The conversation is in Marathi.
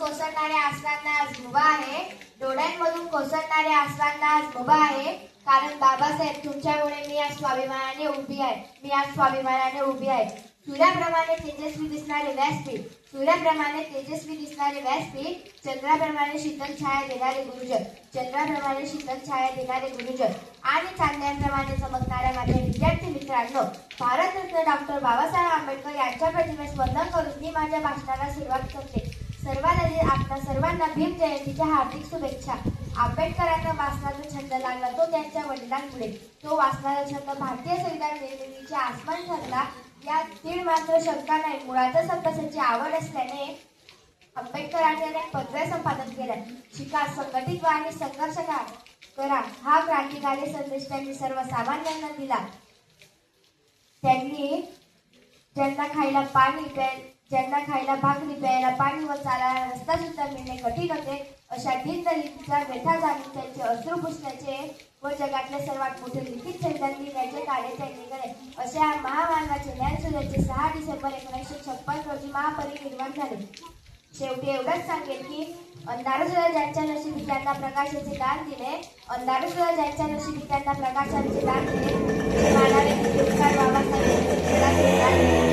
कोसळणाऱ्या आसनांना आज मुभा आहे. डोळ्यांमधून कोसळणाऱ्या आसनांना आज मुभा आहे. कारण बाबासाहेब तुमच्यामुळे मी आज स्वाभिमानाने उभी आहे. मी आज स्वाभिमानाने उभी आहे. सूर्याप्रमाणे तेजस्वी दिसणारे व्यासपीठ, सूर्याप्रमाणे तेजस्वी दिसणारे व्यासपीठ, चंद्राप्रमाणे शीतल छाया देणारे गुरुजन, चंद्राप्रमाणे शीतल छाया देणारे गुरुजन आणि चांदण्याप्रमाणे चमकणाऱ्या माझ्या विद्यार्थी मित्रांनो, भारतरत्न डॉक्टर बाबासाहेब आंबेडकर यांच्या प्रतिमेस वंदन करून मी माझ्या भाषणाला सुरुवात करते. सर्वात आधी आपल्या सर्वांना भीम जयंतीच्या हार्दिक शुभेच्छा. आंबेडकरांना वाचनाचा छंद लागला तो त्यांच्या वडिलांमुळे. तो वाचनाचा छंद भारतीय संविधान निर्मितीचे आस्मान ठरला यात तीळ मात्र शंका नाही. मुळातच अभ्यासाची आवड असल्याने आंबेडकरांनी अनेक पदव्या संपादन केल्या. शिका, संघटित व्हा आणि संघर्ष करा हा क्रांतिकारी संदेश त्यांनी सर्वसामान्यांना दिला. त्यांनी ज्यांना खायला भाकरी, प्यायला पाणी व चालायला रस्ता सुद्धा मिळणे कठीण होते अशा दीनदलितांचा व्यथा जाणून त्यांचे अश्रू पुसण्याचे व जगातले सर्वात मोठे लिखित संविधान लिहिण्याचे कार्य त्यांनी केले. अशा महामानवाचे ज्ञानसूर्याचे 6 डिसेंबर 1956 रोजी महापरिनिर्वाण झाले. शेवटी एवढंच सांगेल की अंधार सुद्धा ज्यांच्या नशिबी त्यांना प्रकाशाचे दान दिले, अंधार सुद्धा ज्यांच्या नशिबी त्यांना प्रकाशाचे दान दिले. बाबासाहेब